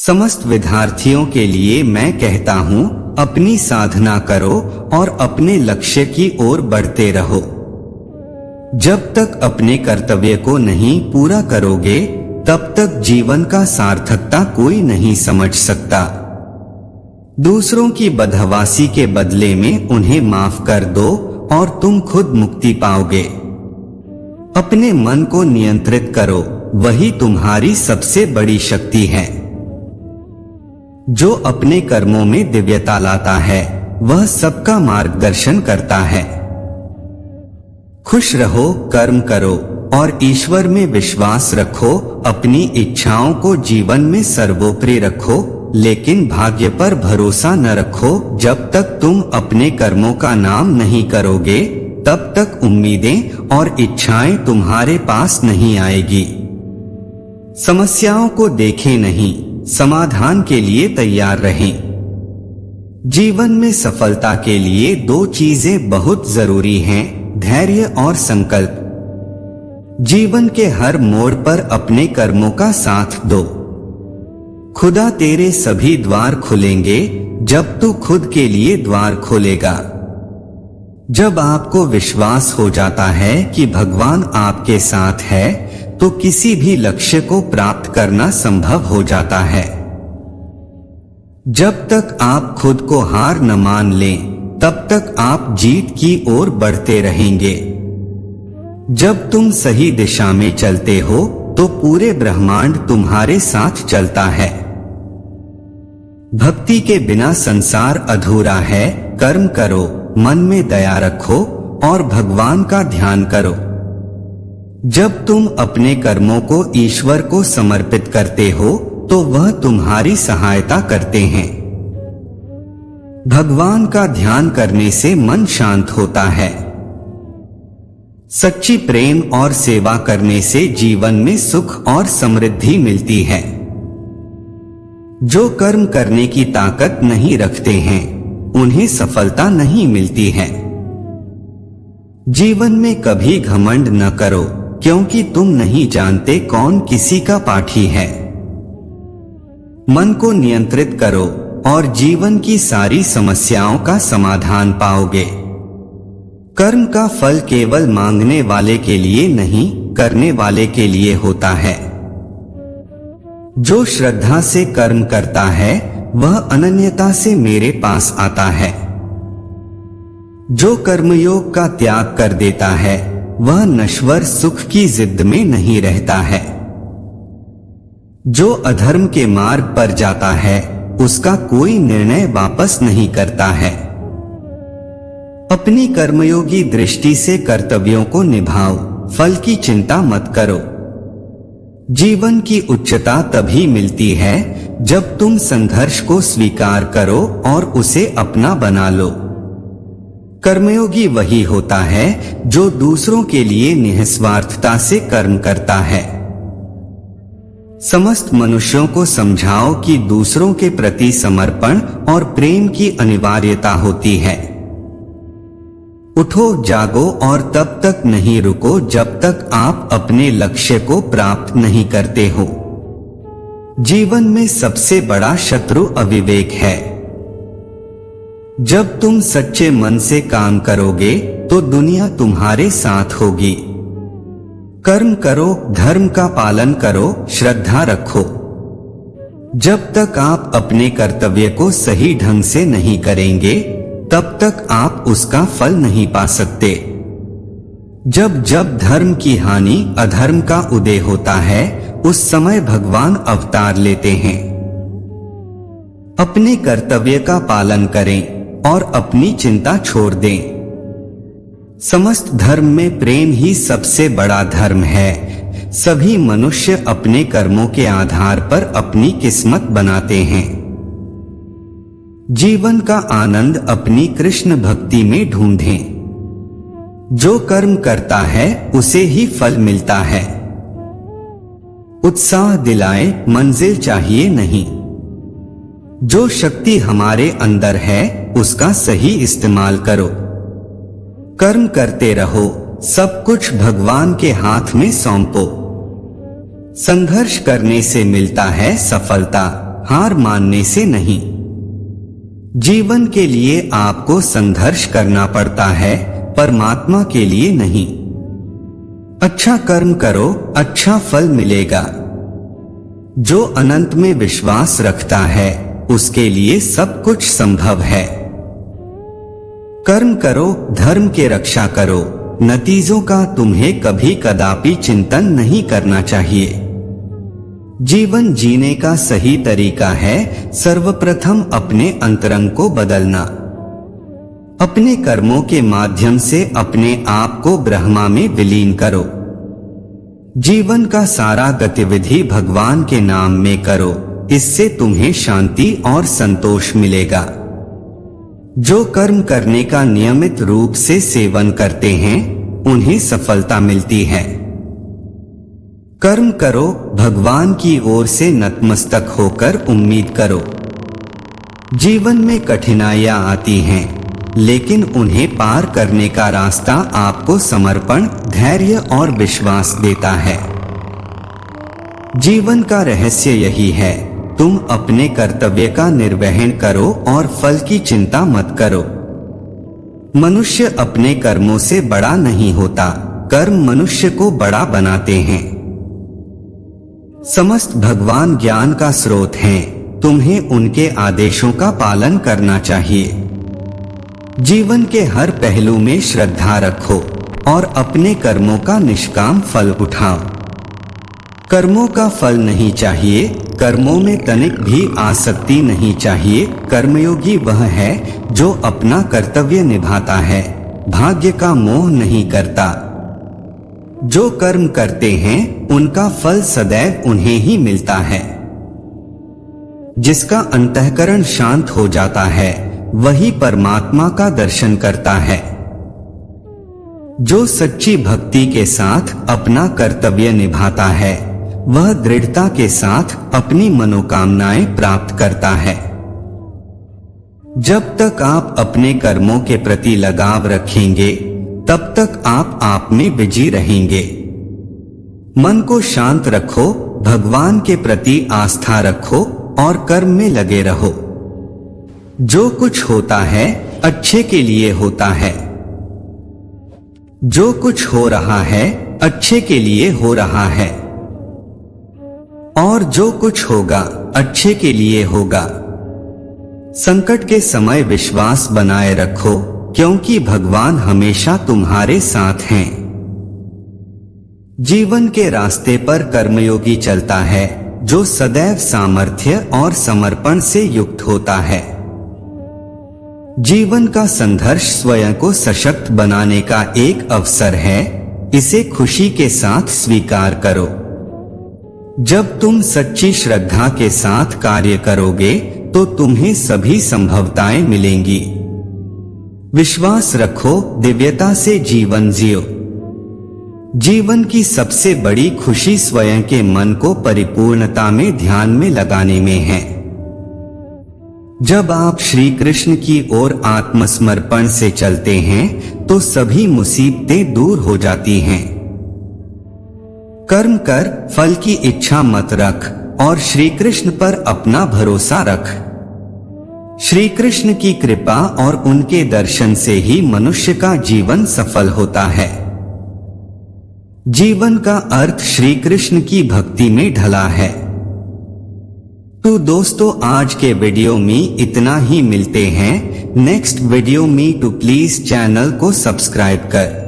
समस्त विद्यार्थियों के लिए मैं कहता हूँ, अपनी साधना करो और अपने लक्ष्य की ओर बढ़ते रहो। जब तक अपने कर्तव्य को नहीं पूरा करोगे, तब तक जीवन का सार्थकता कोई नहीं समझ सकता। दूसरों की बदहवासी के बदले में उन्हें माफ कर दो और तुम खुद मुक्ति पाओगे। अपने मन को नियंत्रित करो, वही तुम्हारी सबसे बड़ी शक्ति है। जो अपने कर्मों में दिव्यता लाता है, वह सबका मार्गदर्शन करता है। खुश रहो, कर्म करो और ईश्वर में विश्वास रखो। अपनी इच्छाओं को जीवन में सर्वोपरि रखो, लेकिन भाग्य पर भरोसा न रखो। जब तक तुम अपने कर्मों का नाम नहीं करोगे, तब तक उम्मीदें और इच्छाएं तुम्हारे पास नहीं आएगी। समस्याओं को देखें नहीं, समाधान के लिए तैयार रहें। जीवन में सफलता के लिए दो चीजें बहुत जरूरी हैं, धैर्य और संकल्प। जीवन के हर मोड़ पर अपने कर्मों का साथ दो। खुदा तेरे सभी द्वार खुलेंगे जब तू खुद के लिए द्वार खोलेगा। जब आपको विश्वास हो जाता है कि भगवान आपके साथ है, तो किसी भी लक्ष्य को प्राप्त करना संभव हो जाता है। जब तक आप खुद को हार न मान लें, तब तक आप जीत की ओर बढ़ते रहेंगे। जब तुम सही दिशा में चलते हो, तो पूरे ब्रह्मांड तुम्हारे साथ चलता है। भक्ति के बिना संसार अधूरा है। कर्म करो, मन में दया रखो और भगवान का ध्यान करो। जब तुम अपने कर्मों को ईश्वर को समर्पित करते हो, तो वह तुम्हारी सहायता करते हैं। भगवान का ध्यान करने से मन शांत होता है। सच्ची प्रेम और सेवा करने से जीवन में सुख और समृद्धि मिलती है। जो कर्म करने की ताकत नहीं रखते हैं, उन्हें सफलता नहीं मिलती है। जीवन में कभी घमंड न करो, क्योंकि तुम नहीं जानते कौन किसी का पाठी है। मन को नियंत्रित करो और जीवन की सारी समस्याओं का समाधान पाओगे। कर्म का फल केवल मांगने वाले के लिए नहीं, करने वाले के लिए होता है। जो श्रद्धा से कर्म करता है, वह अनन्यता से मेरे पास आता है। जो कर्मयोग का त्याग कर देता है, वह नश्वर सुख की जिद में नहीं रहता है। जो अधर्म के मार्ग पर जाता है, उसका कोई निर्णय वापस नहीं करता है। अपनी कर्मयोगी दृष्टि से कर्तव्यों को निभाओ, फल की चिंता मत करो। जीवन की उच्चता तभी मिलती है जब तुम संघर्ष को स्वीकार करो और उसे अपना बना लो। कर्मयोगी वही होता है जो दूसरों के लिए निस्वार्थता से कर्म करता है। समस्त मनुष्यों को समझाओ कि दूसरों के प्रति समर्पण और प्रेम की अनिवार्यता होती है। उठो, जागो और तब तक नहीं रुको जब तक आप अपने लक्ष्य को प्राप्त नहीं करते हो। जीवन में सबसे बड़ा शत्रु अविवेक है। जब तुम सच्चे मन से काम करोगे, तो दुनिया तुम्हारे साथ होगी। कर्म करो, धर्म का पालन करो, श्रद्धा रखो। जब तक आप अपने कर्तव्य को सही ढंग से नहीं करेंगे, तब तक आप उसका फल नहीं पा सकते। जब जब धर्म की हानि, अधर्म का उदय होता है, उस समय भगवान अवतार लेते हैं। अपने कर्तव्य का पालन करें और अपनी चिंता छोड़ दें। समस्त धर्म में प्रेम ही सबसे बड़ा धर्म है। सभी मनुष्य अपने कर्मों के आधार पर अपनी किस्मत बनाते हैं। जीवन का आनंद अपनी कृष्ण भक्ति में ढूंढें। जो कर्म करता है, उसे ही फल मिलता है। उत्साह दिलाए, मंजिल चाहिए नहीं। जो शक्ति हमारे अंदर है, उसका सही इस्तेमाल करो। कर्म करते रहो, सब कुछ भगवान के हाथ में सौंपो। संघर्ष करने से मिलता है सफलता, हार मानने से नहीं। जीवन के लिए आपको संघर्ष करना पड़ता है, परमात्मा के लिए नहीं। अच्छा कर्म करो, अच्छा फल मिलेगा। जो अनंत में विश्वास रखता है उसके लिए सब कुछ संभव है। कर्म करो, धर्म के रक्षा करो, नतीजों का तुम्हें कभी कदापि चिंतन नहीं करना चाहिए। जीवन जीने का सही तरीका है सर्वप्रथम अपने अंतरंग को बदलना। अपने कर्मों के माध्यम से अपने आप को ब्रह्मा में विलीन करो। जीवन का सारा गतिविधि भगवान के नाम में करो, इससे तुम्हें शांति और संतोष मिलेगा। जो कर्म करने का नियमित रूप से सेवन करते हैं उन्हें सफलता मिलती है। कर्म करो, भगवान की ओर से नतमस्तक होकर उम्मीद करो। जीवन में कठिनाइयां आती हैं, लेकिन उन्हें पार करने का रास्ता आपको समर्पण, धैर्य और विश्वास देता है। जीवन का रहस्य यही है, तुम अपने कर्तव्य का निर्वहन करो और फल की चिंता मत करो। मनुष्य अपने कर्मों से बड़ा नहीं होता, कर्म मनुष्य को बड़ा बनाते हैं। समस्त भगवान ज्ञान का स्रोत हैं, तुम्हें उनके आदेशों का पालन करना चाहिए। जीवन के हर पहलू में श्रद्धा रखो और अपने कर्मों का निष्काम फल उठाओ। कर्मों का फल नहीं चाहिए, कर्मों में तनिक भी आसक्ति नहीं चाहिए। कर्मयोगी वह है जो अपना कर्तव्य निभाता है, भाग्य का मोह नहीं करता। जो कर्म करते हैं उनका फल सदैव उन्हें ही मिलता है। जिसका अंतःकरण शांत हो जाता है वही परमात्मा का दर्शन करता है। जो सच्ची भक्ति के साथ अपना कर्तव्य निभाता है वह दृढ़ता के साथ अपनी मनोकामनाएं प्राप्त करता है। जब तक आप अपने कर्मों के प्रति लगाव रखेंगे तब तक आप में विजयी रहेंगे। मन को शांत रखो, भगवान के प्रति आस्था रखो और कर्म में लगे रहो। जो कुछ होता है अच्छे के लिए होता है। जो कुछ हो रहा है अच्छे के लिए हो रहा है और जो कुछ होगा अच्छे के लिए होगा। संकट के समय विश्वास बनाए रखो, क्योंकि भगवान हमेशा तुम्हारे साथ हैं। जीवन के रास्ते पर कर्मयोगी चलता है जो सदैव सामर्थ्य और समर्पण से युक्त होता है। जीवन का संघर्ष स्वयं को सशक्त बनाने का एक अवसर है, इसे खुशी के साथ स्वीकार करो। जब तुम सच्ची श्रद्धा के साथ कार्य करोगे तो तुम्हें सभी संभवताएं मिलेंगी। विश्वास रखो, दिव्यता से जीवन जियो। जीवन की सबसे बड़ी खुशी स्वयं के मन को परिपूर्णता में ध्यान में लगाने में है। जब आप श्री कृष्ण की ओर आत्मसमर्पण से चलते हैं तो सभी मुसीबतें दूर हो जाती हैं। कर्म कर, फल की इच्छा मत रख और श्री कृष्ण पर अपना भरोसा रख। श्री कृष्ण की कृपा और उनके दर्शन से ही मनुष्य का जीवन सफल होता है। जीवन का अर्थ श्री कृष्ण की भक्ति में ढला है। तो दोस्तों, आज के वीडियो में इतना ही। मिलते हैं नेक्स्ट वीडियो में। तो प्लीज चैनल को सब्सक्राइब कर